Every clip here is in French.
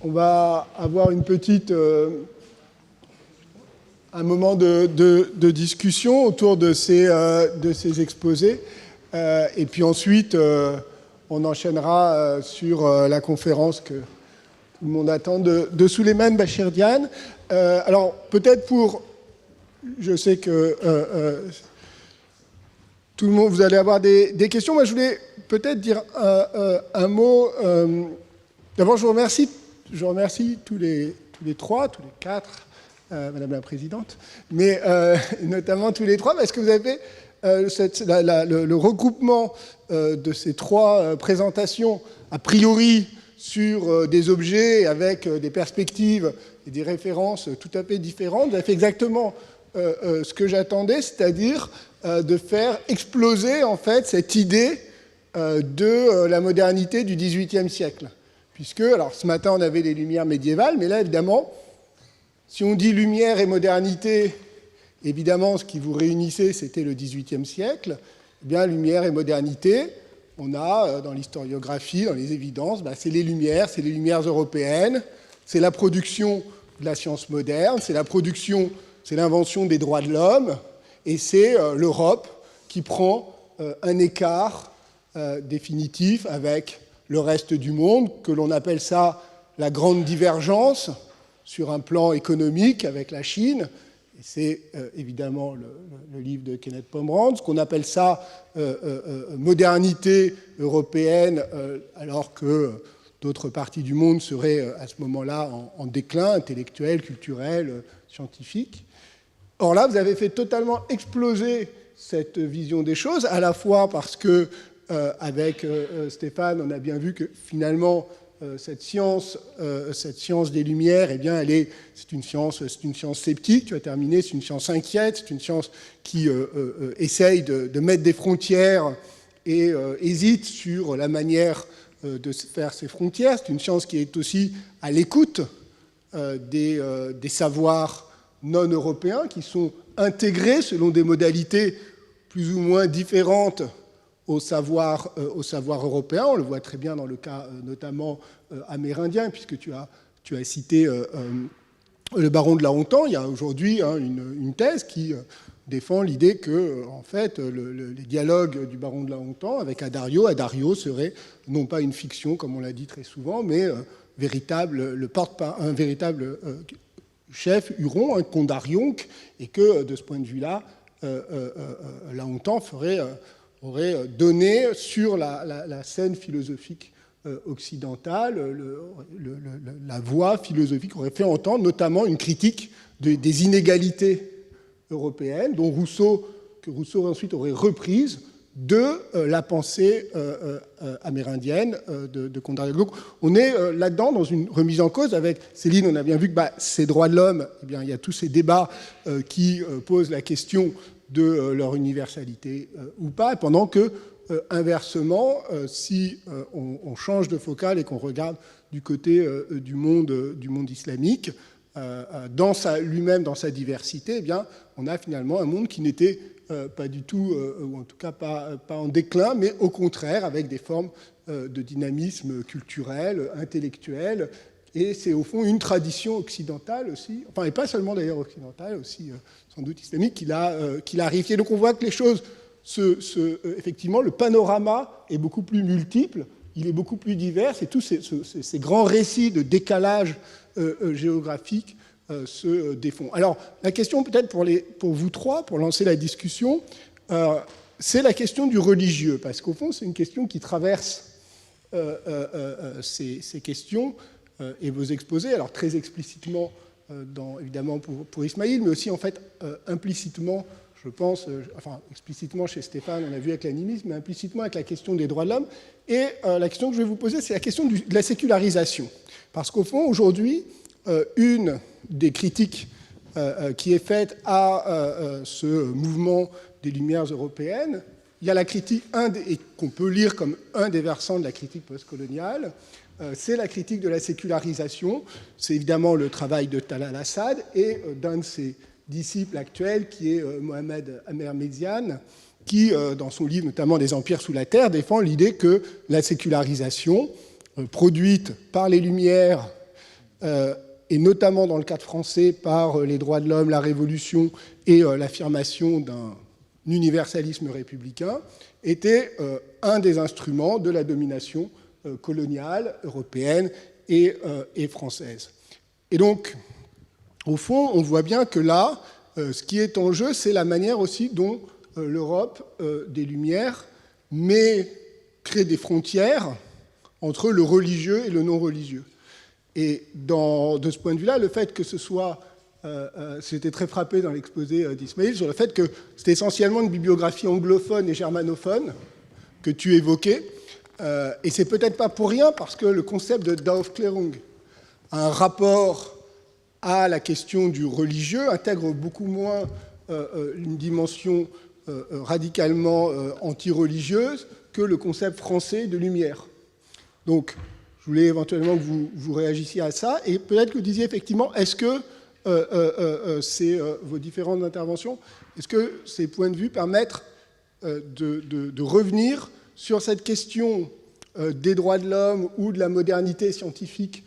on va avoir un moment de discussion autour de ces exposés. Et puis ensuite, on enchaînera sur la conférence que tout le monde attend de Souleymane Bachir-Diane. Alors, peut-être je sais que tout le monde, vous allez avoir des questions. Moi, je voulais peut-être dire un mot. D'abord, je vous remercie tous les trois, tous les quatre, Madame la Présidente, mais notamment tous les trois, parce que vous avez le regroupement de ces trois présentations, a priori, sur des objets avec des perspectives et des références tout à fait différentes. Vous avez fait exactement ce que j'attendais, c'est-à-dire de faire exploser, en fait, cette idée de la modernité du XVIIIe siècle. Puisque, alors ce matin, on avait les Lumières médiévales, mais là, évidemment, si on dit Lumière et modernité, évidemment, ce qui vous réunissait, c'était le XVIIIe siècle. Eh bien, Lumière et modernité, on a, dans l'historiographie, dans les évidences, c'est les Lumières européennes, c'est la production de la science moderne, c'est l'invention des droits de l'homme, et c'est l'Europe qui prend un écart définitif avec le reste du monde, que l'on appelle ça la grande divergence sur un plan économique avec la Chine. Et c'est évidemment le livre de Kenneth Pomeranz, qu'on appelle ça modernité européenne, alors que d'autres parties du monde seraient à ce moment-là en déclin intellectuel, culturel, scientifique. Or là, vous avez fait totalement exploser cette vision des choses, à la fois parce que, avec Stéphane, on a bien vu que finalement, cette science des Lumières, eh bien, c'est une science sceptique, tu as terminé, c'est une science inquiète, c'est une science qui essaye de mettre des frontières et hésite sur la manière de faire ces frontières. C'est une science qui est aussi à l'écoute des savoirs non européens qui sont intégrés selon des modalités plus ou moins différentes au savoir européen. On le voit très bien dans le cas notamment amérindien, puisque tu as cité le baron de La Hontan. Il y a aujourd'hui une thèse qui défend l'idée que, en fait, les dialogues du baron de La Hontan avec Addario serait non pas une fiction, comme on l'a dit très souvent, mais un véritable chef huron, un Condarion, et que, de ce point de vue-là, La Hontan aurait donné sur la scène philosophique occidentale la voix philosophique, aurait fait entendre notamment une critique des inégalités européennes, que Rousseau ensuite aurait reprise de la pensée amérindienne de Condarion. Donc on est là-dedans dans une remise en cause. Avec Céline, on a bien vu que ces droits de l'homme, eh bien, il y a tous ces débats qui posent la question de leur universalité ou pas, pendant que, inversement, si on change de focale et qu'on regarde du côté du monde islamique, lui-même dans sa diversité, eh bien, on a finalement un monde qui n'était pas du tout, ou en tout cas pas en déclin, mais au contraire avec des formes de dynamisme culturel, intellectuel, et c'est au fond une tradition occidentale aussi, enfin, et pas seulement d'ailleurs occidentale, aussi sans doute islamique, qui l'a rivifié. Donc on voit que les choses, effectivement, le panorama est beaucoup plus multiple, il est beaucoup plus divers, et tous ces grands récits de décalage géographique se défont. Alors, la question peut-être pour vous trois, pour lancer la discussion, c'est la question du religieux, parce qu'au fond, c'est une question qui traverse ces questions et vos exposés, alors très explicitement, évidemment pour Ismaïl, mais aussi en fait implicitement, je pense, enfin explicitement chez Stéphane, on a vu avec l'animisme, mais implicitement avec la question des droits de l'homme. Et la question que je vais vous poser, c'est la question de la sécularisation. Parce qu'au fond, aujourd'hui, une des critiques qui est faite à ce mouvement des Lumières européennes, il y a la critique, et qu'on peut lire comme un des versants de la critique postcoloniale, c'est la critique de la sécularisation. C'est évidemment le travail de Talal Assad et d'un de ses disciple actuel, qui est Mohamed Ahmadreza, qui, dans son livre notamment des empires sous la terre, défend l'idée que la sécularisation produite par les Lumières et notamment dans le cadre français par les droits de l'homme, la Révolution et l'affirmation d'un universalisme républicain, était un des instruments de la domination coloniale européenne et française. Et donc, au fond, on voit bien que là, ce qui est en jeu, c'est la manière aussi dont l'Europe des Lumières crée des frontières entre le religieux et le non-religieux. Et de ce point de vue-là, le fait que ce soit... j'étais très frappé dans l'exposé d'Ismaïl sur le fait que c'était essentiellement une bibliographie anglophone et germanophone que tu évoquais. Et c'est peut-être pas pour rien, parce que le concept de Aufklärung a un rapport à la question du religieux, intègre beaucoup moins une dimension radicalement anti-religieuse que le concept français de lumière. Donc, je voulais éventuellement que vous réagissiez à ça, et peut-être que vous disiez effectivement, est-ce que vos différentes interventions, est-ce que ces points de vue permettent de revenir sur cette question des droits de l'homme ou de la modernité scientifique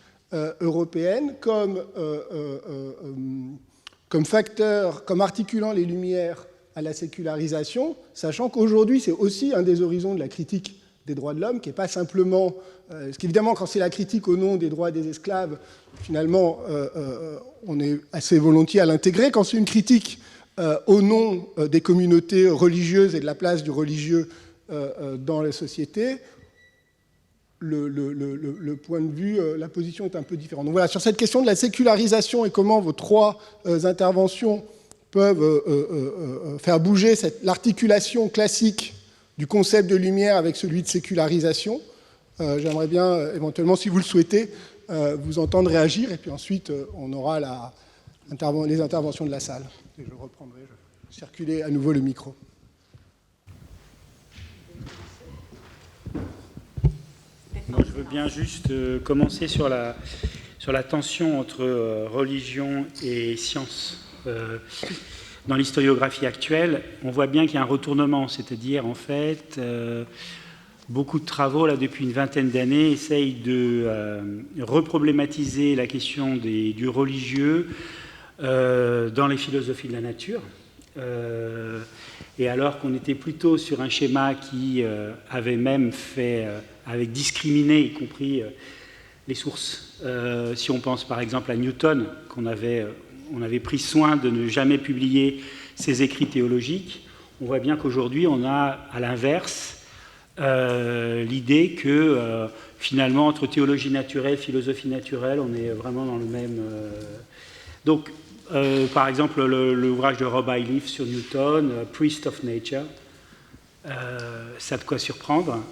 européenne comme facteur, comme articulant les Lumières à la sécularisation, sachant qu'aujourd'hui, c'est aussi un des horizons de la critique des droits de l'homme, qui n'est pas simplement... parce qu'évidemment, quand c'est la critique au nom des droits des esclaves, finalement, on est assez volontiers à l'intégrer. Quand c'est une critique au nom des communautés religieuses et de la place du religieux dans les sociétés, le point de vue, la position est un peu différente. Donc voilà, sur cette question de la sécularisation et comment vos trois interventions peuvent faire bouger l'articulation classique du concept de lumière avec celui de sécularisation, j'aimerais bien, éventuellement, si vous le souhaitez, vous entendre réagir, et puis ensuite, on aura les interventions de la salle. Et je reprendrai, je vais circuler à nouveau le micro. Moi, je veux bien juste commencer sur la tension entre religion et science. Dans l'historiographie actuelle, on voit bien qu'il y a un retournement, c'est-à-dire, en fait, beaucoup de travaux, là, depuis une vingtaine d'années, essayent de reproblématiser la question du religieux dans les philosophies de la nature. Et alors qu'on était plutôt sur un schéma qui avait même avait discriminé, y compris les sources. Si on pense par exemple à Newton, on avait pris soin de ne jamais publier ses écrits théologiques, on voit bien qu'aujourd'hui on a à l'inverse l'idée que finalement entre théologie naturelle, philosophie naturelle, on est vraiment dans le même... Donc, par exemple, l'ouvrage de Rob Iliffe sur Newton, Priest of Nature, ça a de quoi surprendre,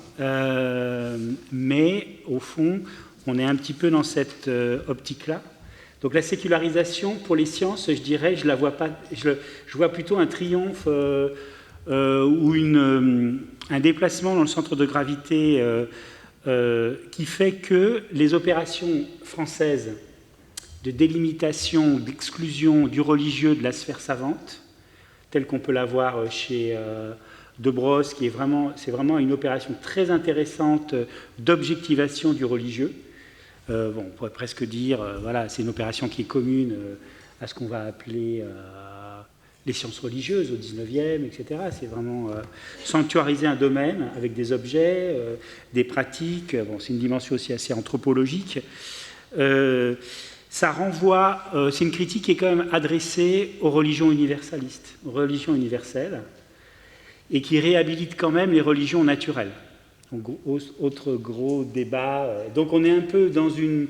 mais au fond, on est un petit peu dans cette optique-là. Donc la sécularisation pour les sciences, je dirais, je la vois pas, je vois plutôt un triomphe ou un déplacement dans le centre de gravité qui fait que les opérations françaises de délimitation, d'exclusion du religieux de la sphère savante, telle qu'on peut la voir chez De Bros, c'est vraiment une opération très intéressante d'objectivation du religieux. On pourrait presque dire, voilà, c'est une opération qui est commune à ce qu'on va appeler les sciences religieuses au XIXe, etc. C'est vraiment sanctuariser un domaine avec des objets, des pratiques. C'est une dimension aussi assez anthropologique. Ça renvoie, c'est une critique qui est quand même adressée aux religions universalistes, aux religions universelles, et qui réhabilite quand même les religions naturelles. Donc, autre gros débat. Donc, on est un peu dans une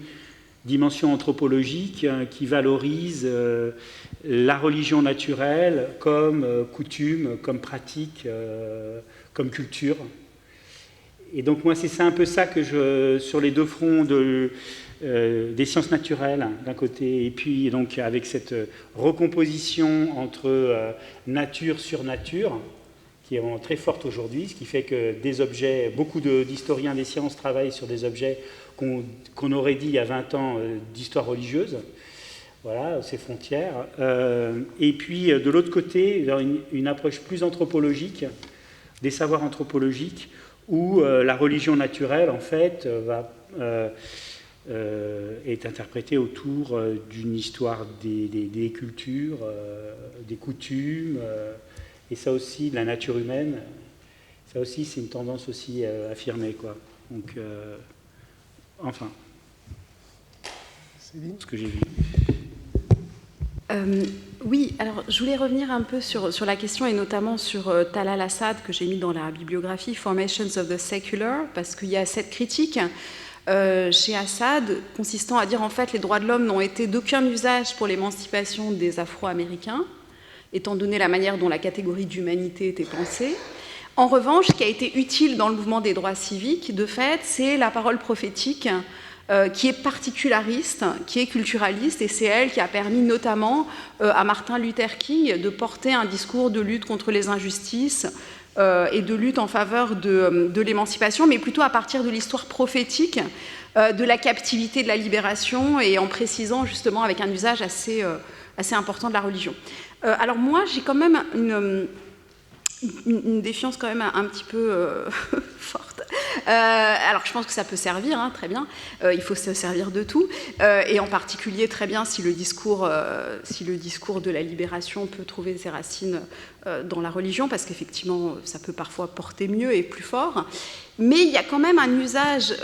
dimension anthropologique qui valorise la religion naturelle comme coutume, comme pratique, comme culture. Et donc, moi, c'est un peu ça que sur les deux fronts des sciences naturelles, d'un côté, et puis donc avec cette recomposition entre nature sur nature, qui est vraiment très forte aujourd'hui, ce qui fait que des objets, beaucoup d'historiens des sciences travaillent sur des objets qu'on aurait dit il y a 20 ans d'histoire religieuse, voilà, ces frontières. Et puis, de l'autre côté, une approche plus anthropologique, des savoirs anthropologiques, où la religion naturelle, en fait, va est interprété autour d'une histoire des cultures, des coutumes, et ça aussi, de la nature humaine. Ça aussi, c'est une tendance aussi affirmée, quoi. Donc, enfin, ce que j'ai vu. Oui, alors je voulais revenir un peu sur la question et notamment sur Talal Assad que j'ai mis dans la bibliographie Formations of the Secular, parce qu'il y a cette critique chez Assad consistant à dire en fait les droits de l'homme n'ont été d'aucun usage pour l'émancipation des Afro-Américains, étant donné la manière dont la catégorie d'humanité était pensée. En revanche, ce qui a été utile dans le mouvement des droits civiques, de fait, c'est la parole prophétique qui est particulariste, qui est culturaliste, et c'est elle qui a permis notamment à Martin Luther King de porter un discours de lutte contre les injustices et de lutte en faveur de l'émancipation, mais plutôt à partir de l'histoire prophétique de la captivité, de la libération, et en précisant justement avec un usage assez important de la religion. Alors moi, j'ai quand même une défiance quand même un petit peu forte. Alors je pense que ça peut servir, hein, très bien. Il faut se servir de tout, et en particulier très bien si le discours de la libération peut trouver ses racines dans la religion, parce qu'effectivement ça peut parfois porter mieux et plus fort. Mais il y a quand même un usage,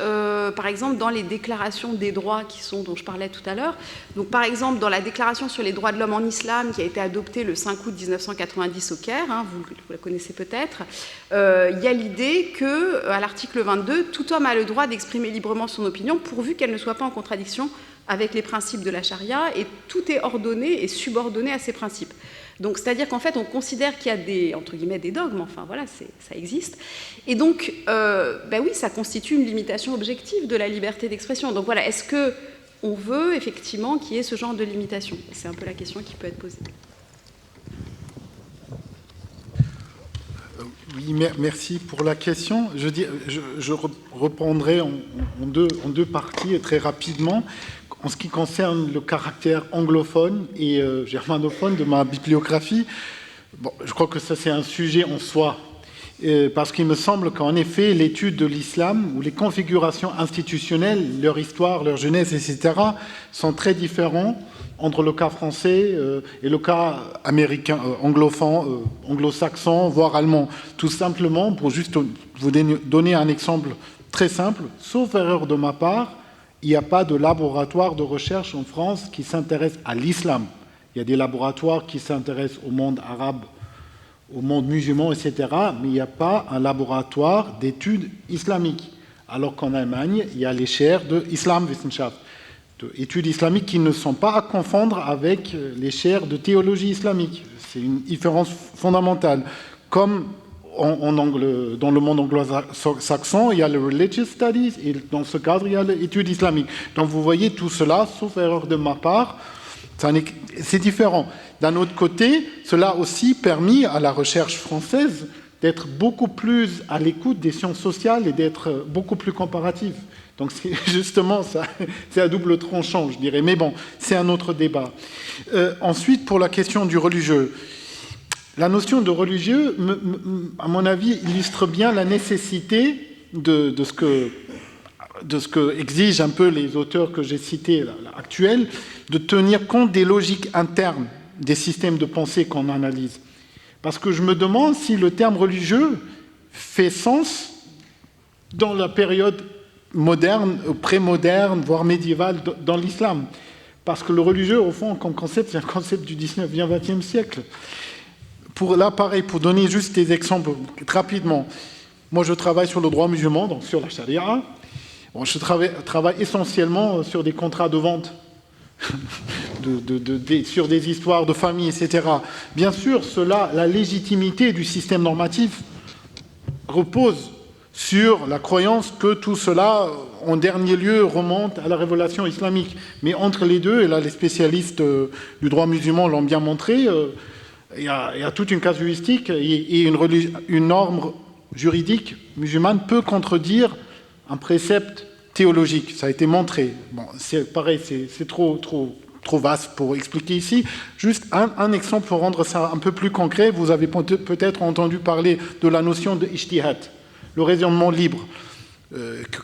par exemple, dans les déclarations des droits dont je parlais tout à l'heure. Donc, par exemple, dans la déclaration sur les droits de l'homme en islam, qui a été adoptée le 5 août 1990 au Caire, hein, vous la connaissez peut-être, il y a l'idée qu'à l'article 22, tout homme a le droit d'exprimer librement son opinion, pourvu qu'elle ne soit pas en contradiction avec les principes de la charia, et tout est ordonné et subordonné à ces principes. Donc, c'est-à-dire qu'en fait, on considère qu'il y a des, entre guillemets, des dogmes, enfin voilà, ça existe. Et donc, oui, ça constitue une limitation objective de la liberté d'expression. Donc voilà, est-ce qu'on veut effectivement qu'il y ait ce genre de limitation? C'est un peu la question qui peut être posée. Oui, merci pour la question. Je reprendrai en deux parties très rapidement. En ce qui concerne le caractère anglophone et germanophone de ma bibliographie, bon, je crois que ça c'est un sujet en soi, parce qu'il me semble qu'en effet l'étude de l'islam, ou les configurations institutionnelles, leur histoire, leur jeunesse, etc., sont très différents entre le cas français et le cas américain, anglophone, anglo-saxon, voire allemand. Tout simplement, pour juste vous donner un exemple très simple, sauf erreur de ma part, il n'y a pas de laboratoire de recherche en France qui s'intéresse à l'islam. Il y a des laboratoires qui s'intéressent au monde arabe, au monde musulman, etc. Mais il n'y a pas un laboratoire d'études islamiques. Alors qu'en Allemagne, il y a les chaires de Islamwissenschaft, d'études islamiques qui ne sont pas à confondre avec les chaires de théologie islamique. C'est une différence fondamentale. Comme dans le monde anglo-saxon, il y a le Religious Studies, et dans ce cadre, il y a l'étude islamique. Donc vous voyez tout cela, sauf erreur de ma part, c'est différent. D'un autre côté, cela a aussi permis à la recherche française d'être beaucoup plus à l'écoute des sciences sociales et d'être beaucoup plus comparative. Donc justement, c'est à double tranchant, je dirais. Mais bon, c'est un autre débat. Ensuite, pour la question du religieux, la notion de religieux, à mon avis, illustre bien la nécessité de ce que exigent un peu les auteurs que j'ai cités actuels, de tenir compte des logiques internes des systèmes de pensée qu'on analyse. Parce que je me demande si le terme religieux fait sens dans la période moderne, pré-moderne, voire médiévale dans l'islam. Parce que le religieux, au fond, comme concept, c'est un concept du 19e, 20e siècle. Pareil, pour donner juste des exemples rapidement, moi je travaille sur le droit musulman, donc sur la charia. Bon, je travaille essentiellement sur des contrats de vente, sur des histoires de famille, etc. Bien sûr, la légitimité du système normatif repose sur la croyance que tout cela, en dernier lieu, remonte à la révélation islamique. Mais entre les deux, et là les spécialistes du droit musulman l'ont bien montré, il y a toute une casuistique et une norme juridique musulmane peut contredire un précepte théologique. Ça a été montré. Bon, c'est pareil, c'est trop vaste pour expliquer ici. Juste un exemple pour rendre ça un peu plus concret. Vous avez peut-être entendu parler de la notion de ijtihad, le raisonnement libre.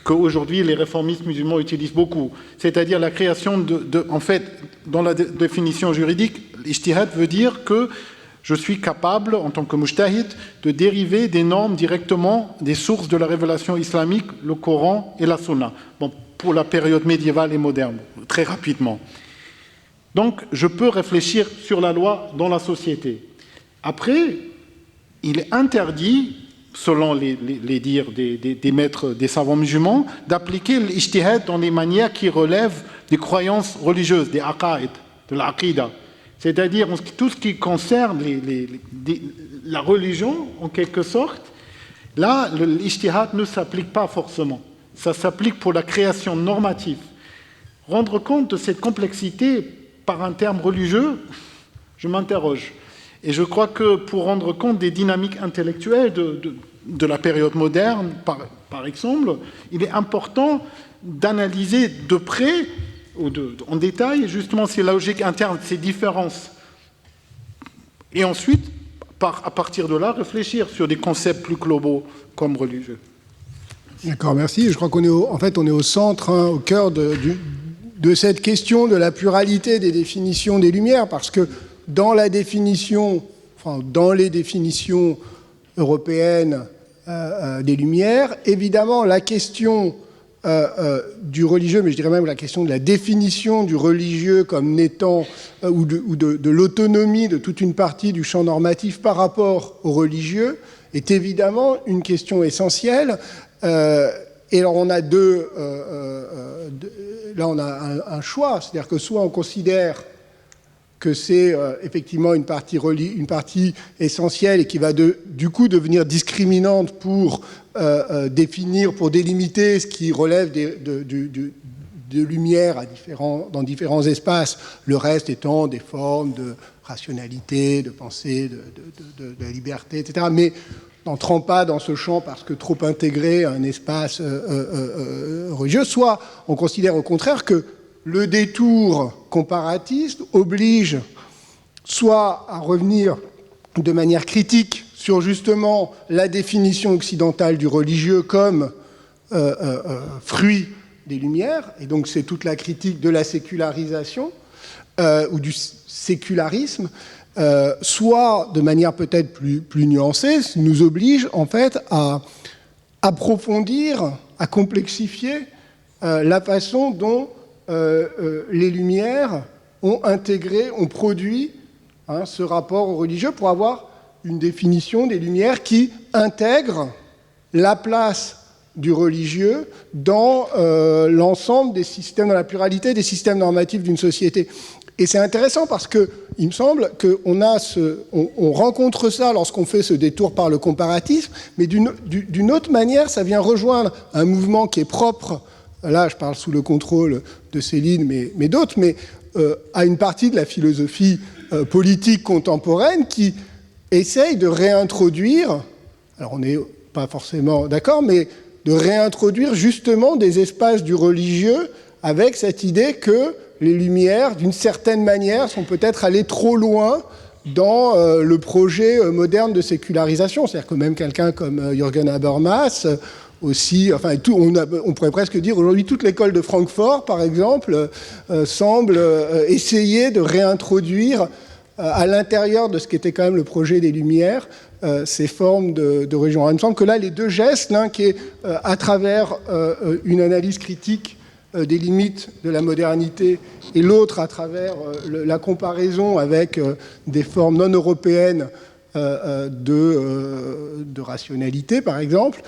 qu'aujourd'hui les réformistes musulmans utilisent beaucoup. C'est-à-dire la création en fait, dans la définition juridique, l'ijtihad veut dire que je suis capable, en tant que mujtahid, de dériver des normes directement des sources de la révélation islamique, le Coran et la Sunna. Bon, pour la période médiévale et moderne, très rapidement. Donc, je peux réfléchir sur la loi dans la société. Après, il est interdit, selon les dires des maîtres, des savants musulmans, d'appliquer l'ijtihad dans les manières qui relèvent des croyances religieuses, des aqaïd, de l'aqida. C'est-à-dire tout ce qui concerne la religion, en quelque sorte, là, l'ijtihad ne s'applique pas forcément. Ça s'applique pour la création normative. Rendre compte de cette complexité par un terme religieux, je m'interroge. Et je crois que pour rendre compte des dynamiques intellectuelles de la période moderne, par exemple, il est important d'analyser de près ou en détail justement ces logiques internes, ces différences. Et ensuite, à partir de là, réfléchir sur des concepts plus globaux comme religieux. D'accord, merci. Je crois qu'on est au centre, au cœur de cette question de la pluralité des définitions des Lumières, parce que dans les définitions européennes des Lumières, évidemment, la question du religieux, mais je dirais même la question de la définition du religieux comme n'étant, ou de l'autonomie de toute une partie du champ normatif par rapport au religieux, est évidemment une question essentielle. Et alors on a là on a un choix, c'est-à-dire que soit on considère que c'est effectivement une partie essentielle et qui va du coup devenir discriminante pour définir, pour délimiter ce qui relève de lumière dans différents espaces, le reste étant des formes de rationalité, de pensée, de liberté, etc. Mais n'entrant pas dans ce champ parce que trop intégré à un espace religieux, soit on considère au contraire que le détour comparatiste oblige soit à revenir de manière critique sur justement la définition occidentale du religieux comme fruit des Lumières, et donc c'est toute la critique de la sécularisation ou du sécularisme, soit de manière peut-être plus nuancée, nous oblige en fait à approfondir, à complexifier la façon dont les Lumières ont intégré, ont produit ce rapport au religieux pour avoir une définition des Lumières qui intègre la place du religieux dans l'ensemble des systèmes, dans la pluralité des systèmes normatifs d'une société. Et c'est intéressant parce qu'il me semble qu'on rencontre ça lorsqu'on fait ce détour par le comparatisme, mais d'une autre manière, ça vient rejoindre un mouvement qui est propre, là je parle sous le contrôle de Céline, mais d'autres, mais à une partie de la philosophie politique contemporaine qui essaye de réintroduire, alors on n'est pas forcément d'accord, mais de réintroduire justement des espaces du religieux avec cette idée que les Lumières, d'une certaine manière, sont peut-être allées trop loin dans le projet moderne de sécularisation. C'est-à-dire que même quelqu'un comme Jürgen Habermas, aussi, enfin, on pourrait presque dire aujourd'hui toute l'école de Francfort, par exemple, semble essayer de réintroduire à l'intérieur de ce qui était quand même le projet des Lumières, ces formes de religion. Il me semble que là, les deux gestes, l'un qui est à travers une analyse critique des limites de la modernité et l'autre à travers la comparaison avec des formes non européennes de rationalité, par exemple,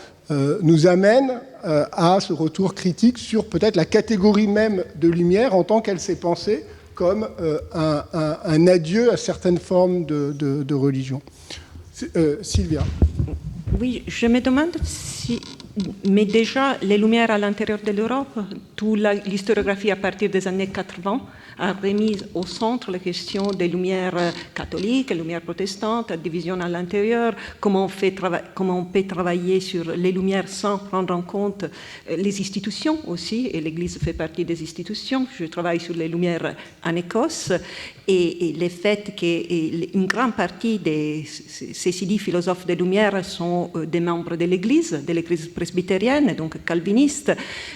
nous amène à ce retour critique sur peut-être la catégorie même de lumière en tant qu'elle s'est pensée comme un adieu à certaines formes de religion. Sylvia. Oui, je me demande si... Mais déjà, les Lumières à l'intérieur de l'Europe, toute l'historiographie à partir des années 80 a remis au centre la question des lumières catholiques, les lumières protestantes, la division à l'intérieur, comment on peut travailler sur les lumières sans prendre en compte les institutions aussi, et l'Église fait partie des institutions. Je travaille sur les lumières en Écosse, et le fait qu'une grande partie de ces 10 philosophes des Lumières sont des membres de l'Église presbytérienne, donc calvinistes.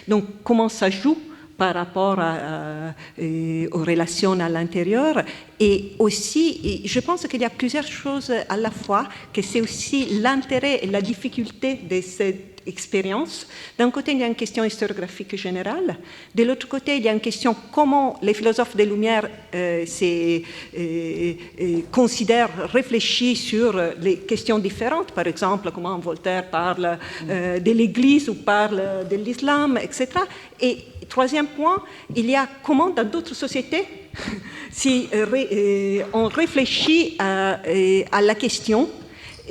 Donc, comment ça joue par rapport aux relations à l'intérieur. Et aussi, je pense qu'il y a plusieurs choses à la fois, que c'est aussi l'intérêt et la difficulté de cette expérience. D'un côté, il y a une question historiographique générale. De l'autre côté, il y a une question comment les philosophes des Lumières considèrent, réfléchissent sur les questions différentes. Par exemple, comment Voltaire parle de l'Église ou parle de l'islam, etc. Et troisième point, il y a comment dans d'autres sociétés, si on réfléchit à la question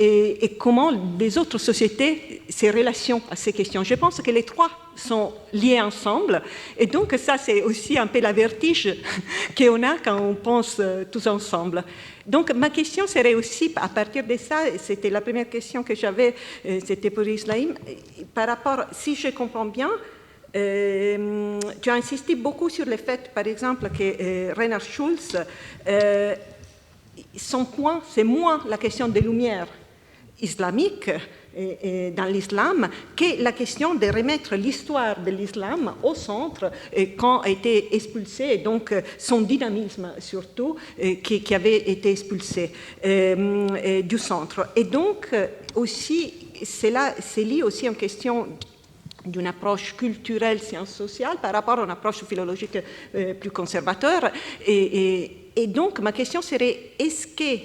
et comment les autres sociétés se relationnent à ces questions. Je pense que les trois sont liés ensemble, et donc ça c'est aussi un peu la vertige qu'on a quand on pense tous ensemble. Donc ma question serait aussi, à partir de ça, c'était la première question que j'avais, c'était pour Islaim, par rapport, si je comprends bien, tu as insisté beaucoup sur le fait, par exemple, que Reinhard Schulz, son point, c'est moins la question des lumières islamiques dans l'islam que la question de remettre l'histoire de l'islam au centre quand a été expulsé, et donc son dynamisme surtout qui avait été expulsé du centre. Et donc aussi, c'est lié aussi à une question d'une approche culturelle, sciences sociales, par rapport à une approche philologique plus conservateur. Et donc, ma question serait, est-ce que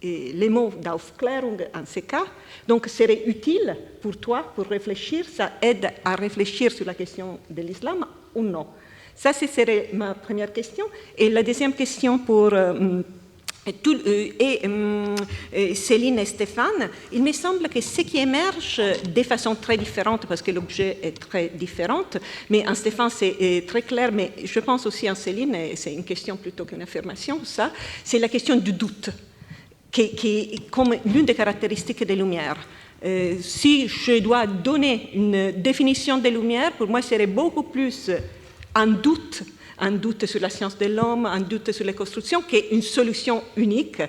les mots d'Aufklärung, en ce cas, donc, seraient utiles pour toi, pour réfléchir, ça aide à réfléchir sur la question de l'islam ou non? Ça, ce serait ma première question. Et la deuxième question pour... Céline et Stéphane, il me semble que ce qui émerge de façon très différente, parce que l'objet est très différent, mais en Stéphane c'est très clair, mais je pense aussi en Céline, et c'est une question plutôt qu'une affirmation, ça, c'est la question du doute, qui est comme l'une des caractéristiques des Lumières. Si je dois donner une définition des Lumières, pour moi, ce serait beaucoup plus un doute sur la science de l'homme, un doute sur les constructions, qui est une solution unique.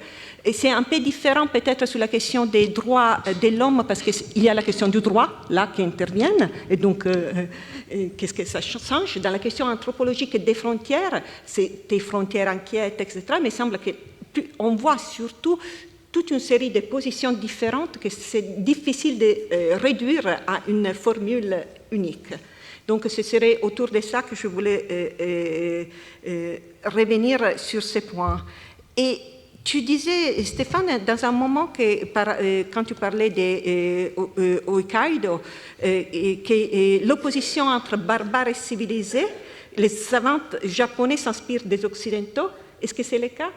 Et c'est un peu différent peut-être sur la question des droits de l'homme, parce qu'il y a la question du droit, là, qui interviennent. Et donc, qu'est-ce que ça change? Dans la question anthropologique des frontières, c'est des frontières inquiètes, etc. Mais il semble qu'on voit surtout toute une série de positions différentes que c'est difficile de réduire à une formule unique. Donc, ce serait autour de ça que je voulais revenir sur ces points. Et tu disais, Stéphane, dans un moment, quand tu parlais de Hokkaido, que l'opposition entre barbares et civilisés, les savants japonais s'inspirent des Occidentaux. Est-ce que c'est le cas?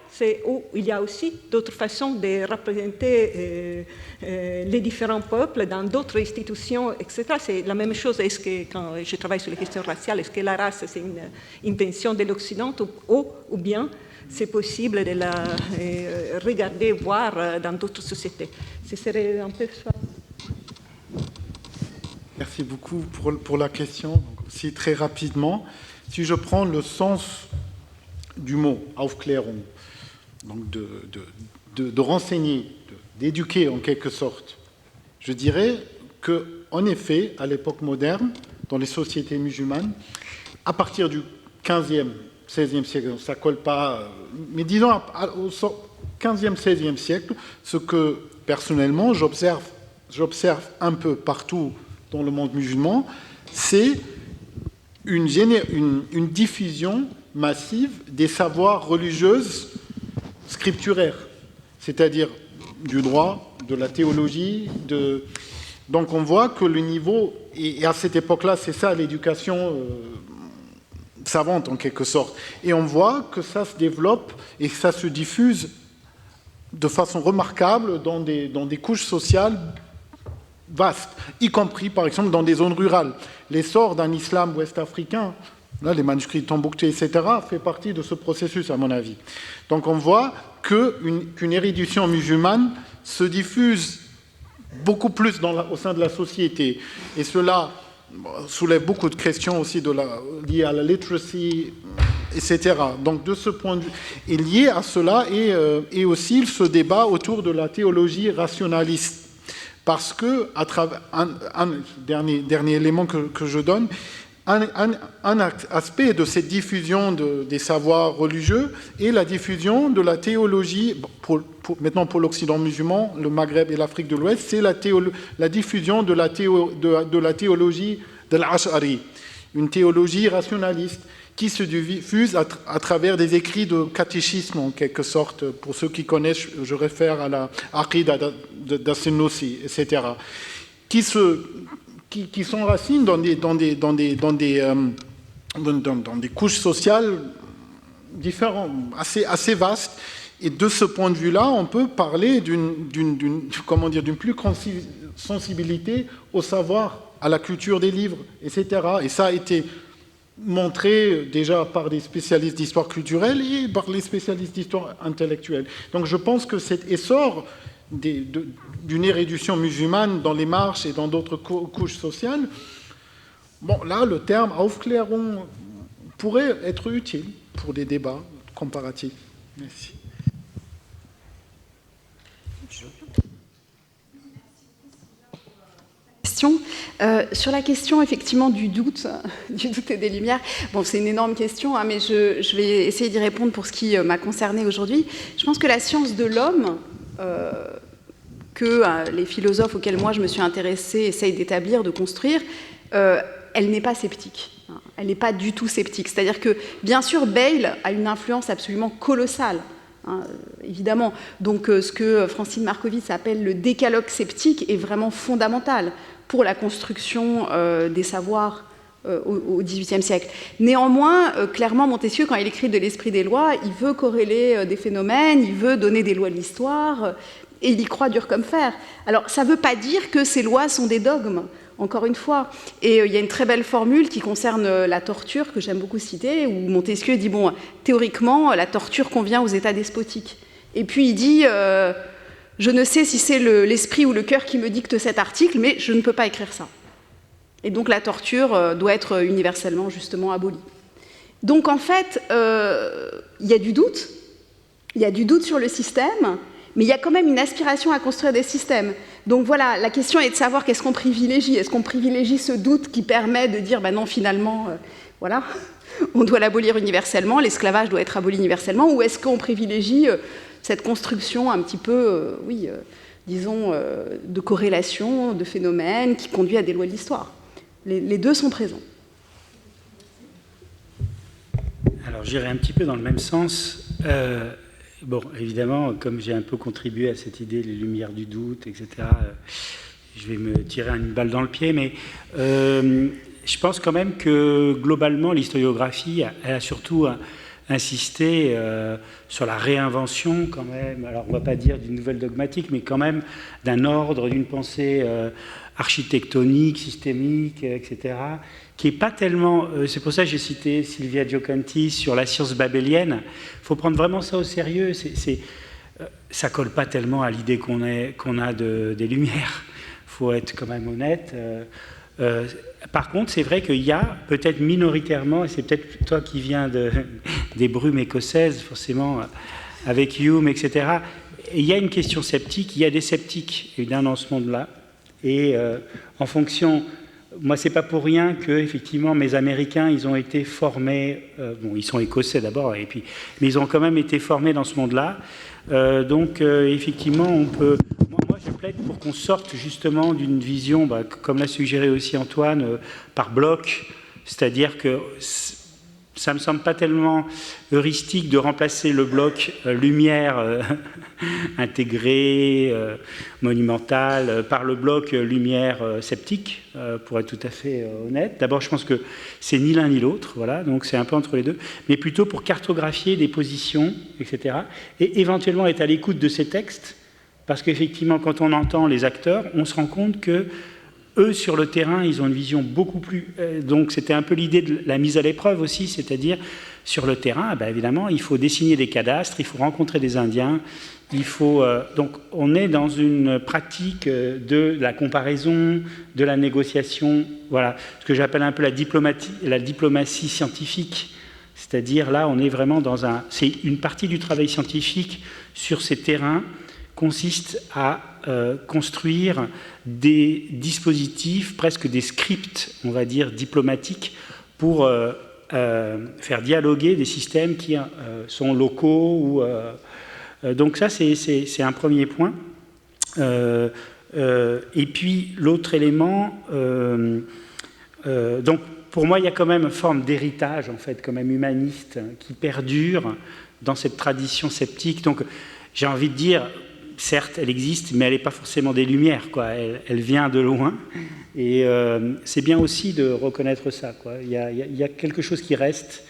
Où il y a aussi d'autres façons de représenter les différents peuples dans d'autres institutions, etc. C'est la même chose. Est-ce que, quand je travaille sur les questions raciales, est-ce que la race, c'est une invention de l'Occident ou bien c'est possible de la regarder, voir dans d'autres sociétés? Ce serait un peu ça. Merci beaucoup pour la question. Donc, aussi, très rapidement, si je prends le sens du mot Aufklärung, donc de renseigner, d'éduquer en quelque sorte, je dirais qu'en effet, à l'époque moderne, dans les sociétés musulmanes, à partir du 15e, 16e siècle, ça ne colle pas, mais disons au 15e, 16e siècle, ce que personnellement j'observe un peu partout dans le monde musulman, c'est une diffusion massive des savoirs religieux scripturaires, c'est-à-dire du droit, de la théologie. Donc on voit que le niveau, et à cette époque-là, c'est ça l'éducation savante en quelque sorte, et on voit que ça se développe et que ça se diffuse de façon remarquable dans des couches sociales vaste, y compris par exemple dans des zones rurales. L'essor d'un islam ouest-africain, là, les manuscrits de Tombouctou, etc., fait partie de ce processus, à mon avis. Donc on voit qu'une érudition musulmane se diffuse beaucoup plus au sein de la société. Et cela soulève beaucoup de questions aussi liées à la literacy, etc. Donc de ce point de vue, et lié à cela, et aussi ce débat autour de la théologie rationaliste. Parce que, à travers un dernier élément que je donne, un aspect de cette diffusion des savoirs religieux est la diffusion de la théologie, maintenant pour l'Occident musulman, le Maghreb et l'Afrique de l'Ouest, c'est la diffusion de la théologie de l'Ash'ari, une théologie rationaliste qui se diffuse à travers des écrits de catéchisme, en quelque sorte. Pour ceux qui connaissent, je réfère à la Aqida d'As-Sunnussi, etc., qui s'enracinent dans des couches sociales différentes, assez vastes. Et de ce point de vue-là, on peut parler d'une plus grande sensibilité au savoir, à la culture des livres, etc. Et ça a été montré déjà par des spécialistes d'histoire culturelle et par les spécialistes d'histoire intellectuelle. Donc je pense que cet essor d'une érudition musulmane dans les marches et dans d'autres couches sociales, bon, là, le terme « Aufklärung » pourrait être utile pour des débats comparatifs. Merci. Sur la question effectivement du doute et des lumières, bon, c'est une énorme question, hein, mais je vais essayer d'y répondre pour ce qui m'a concernée aujourd'hui. Je pense que la science de l'homme, que les philosophes auxquels moi je me suis intéressée essayent d'établir, de construire, elle n'est pas sceptique. Hein, elle n'est pas du tout sceptique. C'est-à-dire que, bien sûr, Bayle a une influence absolument colossale. Hein, évidemment. Donc ce que Francine Markovitz appelle le décalogue sceptique est vraiment fondamental pour la construction des savoirs au XVIIIe siècle. Néanmoins, clairement, Montesquieu, quand il écrit de l'esprit des lois, il veut corréler des phénomènes, il veut donner des lois de l'histoire, et il y croit dur comme fer. Alors, ça ne veut pas dire que ces lois sont des dogmes, encore une fois. Et il y a une très belle formule qui concerne la torture, que j'aime beaucoup citer, où Montesquieu dit, bon, théoriquement, la torture convient aux États despotiques. Et puis il dit... je ne sais si c'est l'esprit ou le cœur qui me dicte cet article, mais je ne peux pas écrire ça. Et donc la torture doit être universellement, justement, abolie. Donc en fait, il y a du doute. Il y a du doute sur le système, mais il y a quand même une aspiration à construire des systèmes. Donc voilà, la question est de savoir qu'est-ce qu'on privilégie. Est-ce qu'on privilégie ce doute qui permet de dire, ben non, finalement, voilà, on doit l'abolir universellement, l'esclavage doit être aboli universellement, ou est-ce qu'on privilégie... cette construction un petit peu, disons, de corrélation, de phénomènes qui conduit à des lois de l'histoire. Les deux sont présents. Alors, j'irai un petit peu dans le même sens. Bon, évidemment, comme j'ai un peu contribué à cette idée, les lumières du doute, etc., je vais me tirer une balle dans le pied, mais je pense quand même que, globalement, l'historiographie, elle a surtout... insister sur la réinvention quand même, alors on ne va pas dire d'une nouvelle dogmatique, mais quand même d'un ordre, d'une pensée architectonique, systémique, etc., qui n'est pas tellement... c'est pour ça que j'ai cité Silvia Giocanti sur la science babélienne. Il faut prendre vraiment ça au sérieux. Ça ne colle pas tellement à l'idée qu'on a des Lumières. Il faut être quand même honnête. Par contre, c'est vrai qu'il y a peut-être minoritairement, et c'est peut-être toi qui viens des brumes écossaises, forcément, avec Hume, etc., et il y a une question sceptique, il y a des sceptiques, évidemment, dans ce monde-là, et en fonction... Moi, c'est pas pour rien que, effectivement, mes Américains, ils ont été formés... bon, ils sont écossais d'abord, et puis, mais ils ont quand même été formés dans ce monde-là. Donc, effectivement, on peut... Moi, je plaide pour qu'on sorte justement d'une vision, comme l'a suggéré aussi Antoine, par bloc, c'est-à-dire que ça ne me semble pas tellement heuristique de remplacer le bloc lumière intégré, monumental, par le bloc lumière sceptique, pour être tout à fait honnête. D'abord, je pense que c'est ni l'un ni l'autre, voilà, donc c'est un peu entre les deux, mais plutôt pour cartographier des positions, etc., et éventuellement être à l'écoute de ces textes parce qu'effectivement, quand on entend les acteurs, on se rend compte que eux, sur le terrain, ils ont une vision beaucoup plus... donc, c'était un peu l'idée de la mise à l'épreuve aussi, c'est-à-dire, sur le terrain, ben, évidemment, il faut dessiner des cadastres, il faut rencontrer des Indiens, il faut... donc, on est dans une pratique de la comparaison, de la négociation, voilà, ce que j'appelle un peu la diplomatie scientifique, c'est-à-dire, là, on est vraiment dans un... C'est une partie du travail scientifique sur ces terrains consiste à construire des dispositifs, presque des scripts, on va dire, diplomatiques, pour faire dialoguer des systèmes qui sont locaux. Ou, donc ça, c'est un premier point. Et puis, l'autre élément... donc, pour moi, il y a quand même une forme d'héritage, en fait, quand même humaniste, qui perdure dans cette tradition sceptique. Donc, j'ai envie de dire... Certes, elle existe, mais elle n'est pas forcément des Lumières, quoi. Elle vient de loin. Et c'est bien aussi de reconnaître ça, quoi. Il y a quelque chose qui reste.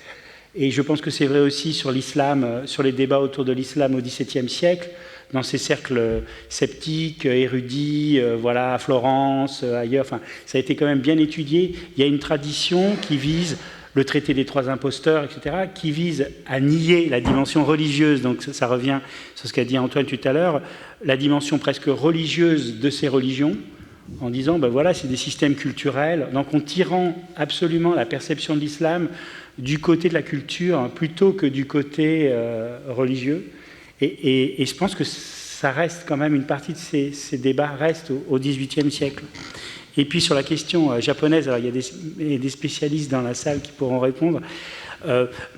Et je pense que c'est vrai aussi sur l'islam, sur les débats autour de l'islam au XVIIe siècle, dans ces cercles sceptiques, érudits, voilà, à Florence, ailleurs. Enfin, ça a été quand même bien étudié. Il y a une tradition qui vise... le traité des trois imposteurs, etc., qui vise à nier la dimension religieuse. Donc ça revient sur ce qu'a dit Antoine tout à l'heure, la dimension presque religieuse de ces religions, en disant, ben voilà, c'est des systèmes culturels, donc en tirant absolument la perception de l'islam du côté de la culture, hein, plutôt que du côté religieux. Et je pense que ça reste quand même, une partie de ces débats reste au XVIIIe siècle. Et puis sur la question japonaise, alors il y a des spécialistes dans la salle qui pourront répondre.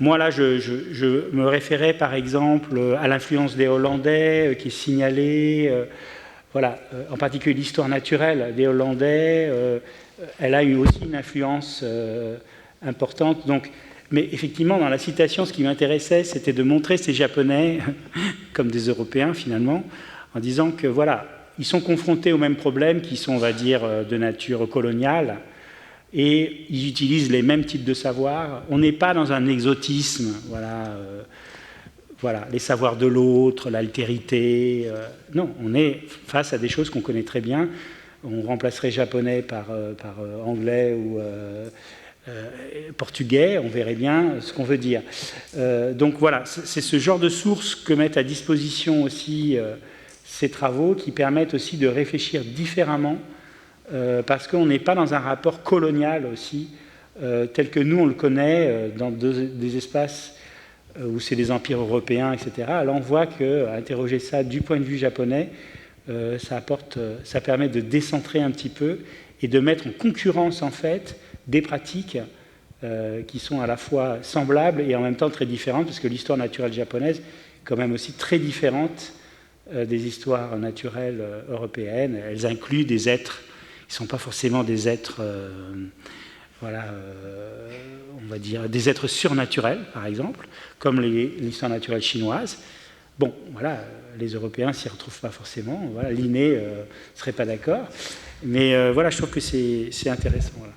Moi là, je me référais par exemple à l'influence des Hollandais qui est signalée. Voilà, en particulier l'histoire naturelle des Hollandais. Elle a eu aussi une influence importante. Donc, mais effectivement, dans la citation, ce qui m'intéressait, c'était de montrer ces Japonais comme des Européens finalement, en disant que voilà, ils sont confrontés aux mêmes problèmes qui sont, on va dire, de nature coloniale, et ils utilisent les mêmes types de savoirs. On n'est pas dans un exotisme, voilà, voilà, les savoirs de l'autre, l'altérité. Non, on est face à des choses qu'on connaît très bien. On remplacerait japonais par anglais ou portugais, on verrait bien ce qu'on veut dire. Donc voilà, c'est ce genre de sources que mettent à disposition aussi... ces travaux qui permettent aussi de réfléchir différemment parce qu'on n'est pas dans un rapport colonial aussi tel que nous on le connaît dans des espaces où c'est des empires européens, etc. Alors on voit qu'interroger ça du point de vue japonais, ça permet de décentrer un petit peu et de mettre en concurrence en fait des pratiques qui sont à la fois semblables et en même temps très différentes, parce que l'histoire naturelle japonaise est quand même aussi très différente des histoires naturelles européennes. Elles incluent des êtres qui ne sont pas forcément des êtres, voilà, on va dire, des êtres surnaturels, par exemple, comme l'histoire naturelle chinoise. Bon, voilà, les Européens ne s'y retrouvent pas forcément. Voilà, Linné ne serait pas d'accord. Mais voilà, je trouve que c'est intéressant. Voilà.